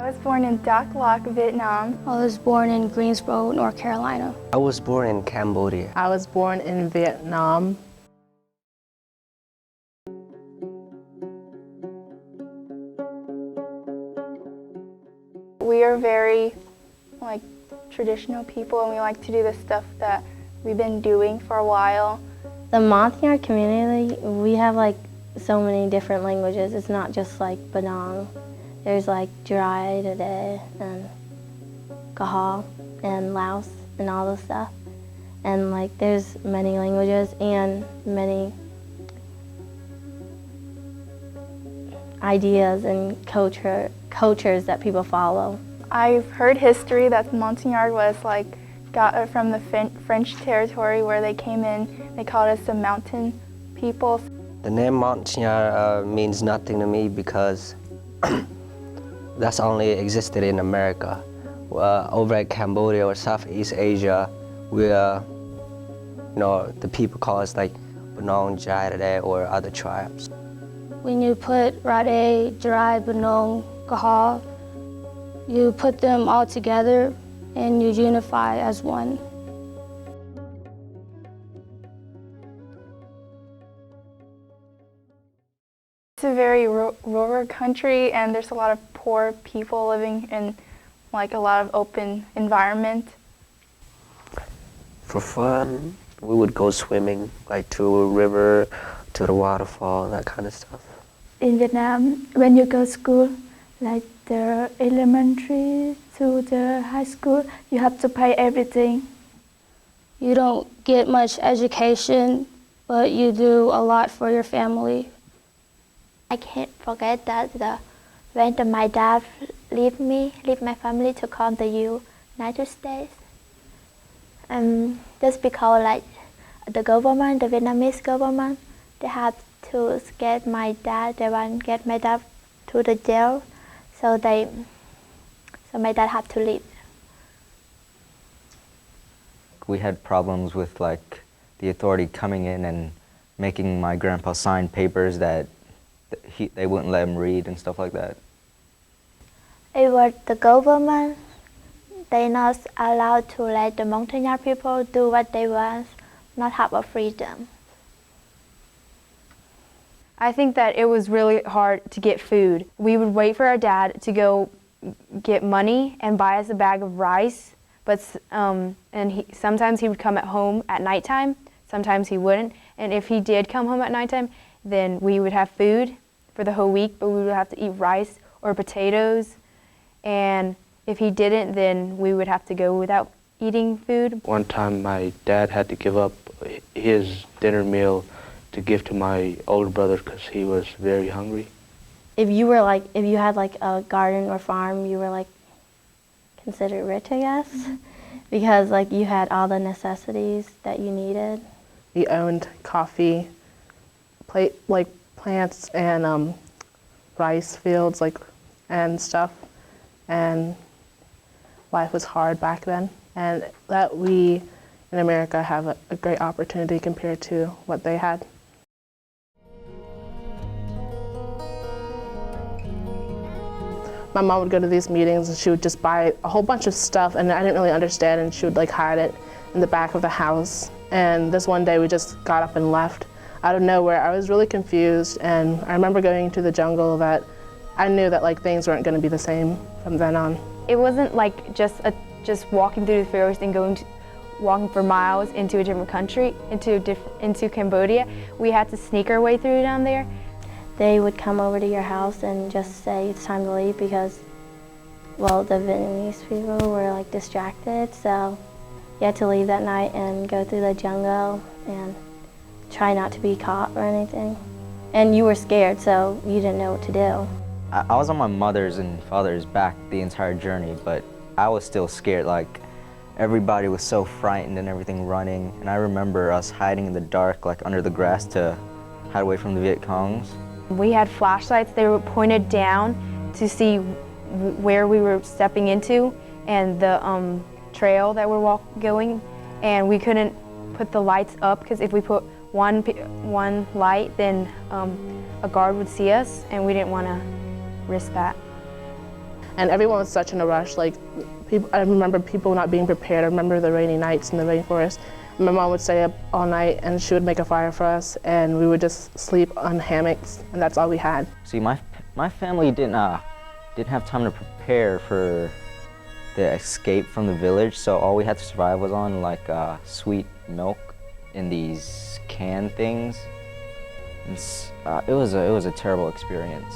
I was born in Dak Lak, Vietnam. I was born in Greensboro, North Carolina. I was born in Cambodia. I was born in Vietnam. We are very traditional people, and we like to do the stuff that we've been doing for a while. The Mountaineer community, we have so many different languages. It's not just Banong. There's Dry today and Kaha and Laos and all this stuff. And there's many languages and many ideas and cultures that people follow. I've heard history that Mountaineers was got from the French territory where they came in. They called us the mountain people. The name Mountaineer means nothing to me because that's only existed in America. Over at Cambodia or Southeast Asia, we the people call us Banong, Jai or other tribes. When you put Rade, Dry, Banong, Kaha, you put them all together and you unify as one. It's a very rural country, and there's a lot of poor people living in a lot of open environment. For fun, we would go swimming, to a river, to the waterfall, that kind of stuff. In Vietnam, when you go to school, the elementary to the high school, you have to pay everything. You don't get much education, but you do a lot for your family. I can't forget that when my dad left my family to come to the United States. Just because the government, the Vietnamese government, they have to get my dad, they want to get my dad to the jail, so my dad had to leave. We had problems with the authority coming in and making my grandpa sign papers that they wouldn't let him read and stuff like that. It was the government. They're not allowed to let the Mountaineer people do what they want, not have a freedom. I think that it was really hard to get food. We would wait for our dad to go get money and buy us a bag of rice, but sometimes he would come at home at nighttime, sometimes he wouldn't, and if he did come home at nighttime, then we would have food for the whole week, but we would have to eat rice or potatoes, and if he didn't, then we would have to go without eating food. One time my dad had to give up his dinner meal to give to my older brother because he was very hungry. If you were if you had a garden or farm, you were considered rich, I guess, because you had all the necessities that you needed. We owned coffee, plants and rice fields and stuff, and life was hard back then, and that we in America have a great opportunity compared to what they had. My mom would go to these meetings and she would just buy a whole bunch of stuff, and I didn't really understand, and she would hide it in the back of the house. And this one day we just got up and left out of nowhere. I was really confused, and I remember going to the jungle that I knew that things weren't going to be the same from then on. It wasn't just walking through the forest and walking for miles into a different country, into Cambodia. We had to sneak our way through down there. They would come over to your house and just say it's time to leave because, well, the Vietnamese people were distracted, so you had to leave that night and go through the jungle and try not to be caught or anything. And you were scared, so you didn't know what to do. I was on my mother's and father's back the entire journey, but I was still scared. Everybody was so frightened and everything running, and I remember us hiding in the dark, under the grass to hide away from the Viet Congs. We had flashlights. They were pointed down to see where we were stepping into and the trail that we're going, and we couldn't put the lights up because if we put one light, then a guard would see us, and we didn't want to risk that. And everyone was such in a rush. Like, I remember people not being prepared. I remember the rainy nights in the rainforest. My mom would stay up all night and she would make a fire for us, and we would just sleep on hammocks, and that's all we had. See, my family didn't have time to prepare for the escape from the village, so all we had to survive was on like sweet milk in these can things. It was a terrible experience.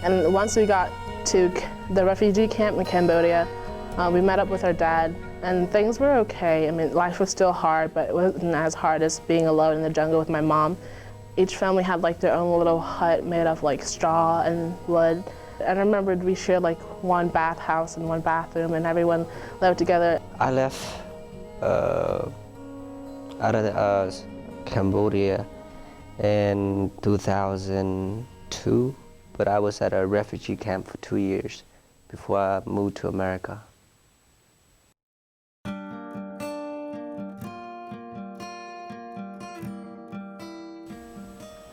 And once we got to the refugee camp in Cambodia, we met up with our dad, and things were okay. I mean, life was still hard, but it wasn't as hard as being alone in the jungle with my mom. Each family had like their own little hut made of like straw and wood. And I remembered we shared like one bathhouse and one bathroom, and everyone lived together. I left out of Cambodia in 2002, but I was at a refugee camp for 2 years before I moved to America.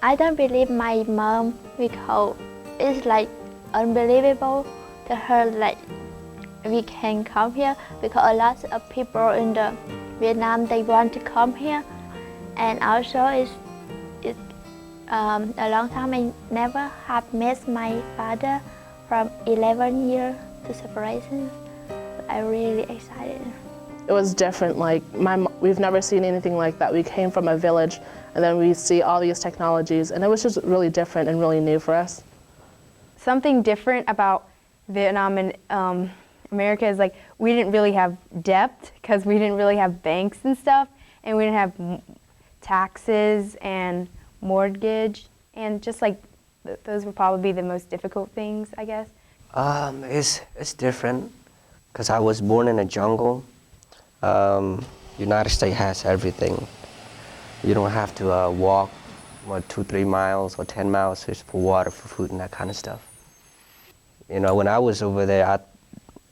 I don't believe my mom because it's like unbelievable to her like we can come here, because a lot of people in the Vietnam, they want to come here, and also it's a long time I never have met my father from 11 years to separation. I'm really excited. It was different. Like we've never seen anything like that. We came from a village, and then we see all these technologies, and it was just really different and really new for us. Something different about Vietnam and America is like we didn't really have debt because we didn't really have banks and stuff, and we didn't have taxes and mortgage, and just like those would probably be the most difficult things, I guess. It's different because I was born in a jungle. United States has everything. You don't have to walk 2-3 miles or 10 miles just for water, for food, and that kind of stuff. You know, when I was over there,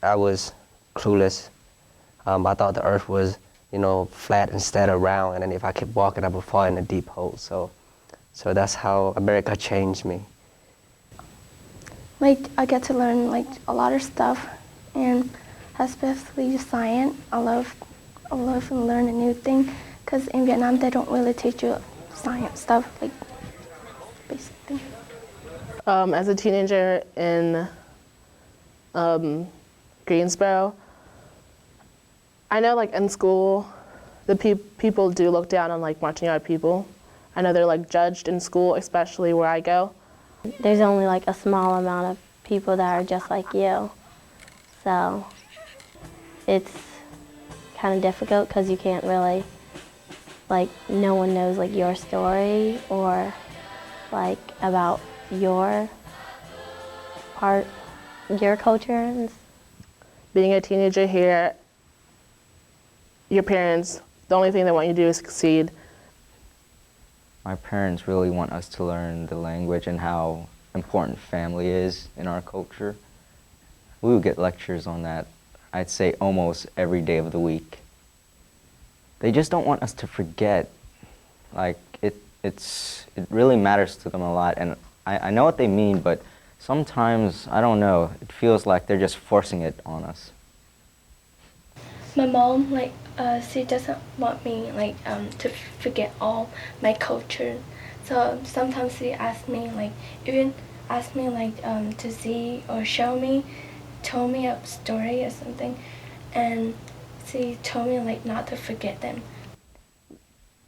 I was clueless. I thought the earth was, you know, flat instead of round, and then if I kept walking, I would fall in a deep hole. So that's how America changed me. Like, I get to learn like a lot of stuff, and especially science. I love and learn a new thing, because in Vietnam they don't really teach you science stuff, like basic things. As a teenager in Greensboro, I know like in school, the people do look down on like marching yard people. I know they're like judged in school, especially where I go. There's only like a small amount of people that are just like you, so it's kind of difficult because you can't really, like, no one knows like your story or like about your part, your culture. Being a teenager here, your parents, the only thing they want you to do is succeed. My parents really want us to learn the language and how important family is in our culture. We would get lectures on that, I'd say almost every day of the week. They just don't want us to forget. Like, it really matters to them a lot, and I know what they mean, but sometimes, I don't know, it feels like they're just forcing it on us. My mom, like, she doesn't want me, like, to forget all my culture. So sometimes she asks me, like, even ask me, like, to see or tell me a story or something, and she told me, like, not to forget them.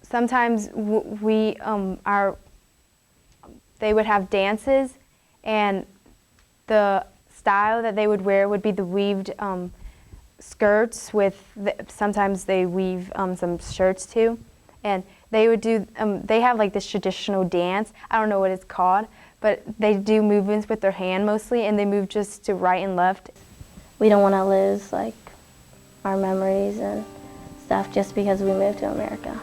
Sometimes they would have dances, and the style that they would wear would be the weaved skirts with, sometimes they weave some shirts too, and they would do, they have like this traditional dance, I don't know what it's called, but they do movements with their hand mostly, and they move just to right and left. We don't want to lose like our memories and stuff just because we moved to America.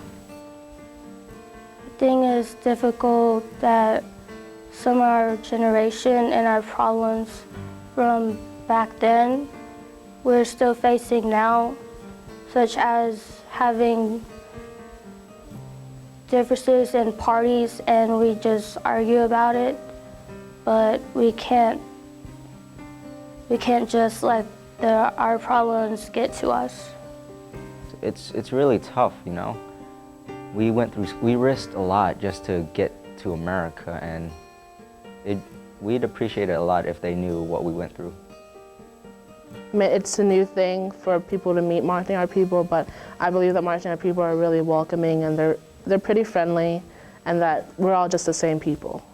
I think it's difficult that some of our generation and our problems from back then we're still facing now, such as having differences in parties and we just argue about it, but we can't We can't just let our problems get to us. It's really tough, you know. We risked a lot just to get to America, and we'd appreciate it a lot if they knew what we went through. I mean, it's a new thing for people to meet Mountaineer people, but I believe that Mountaineer people are really welcoming, and they're pretty friendly, and that we're all just the same people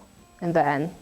in the end.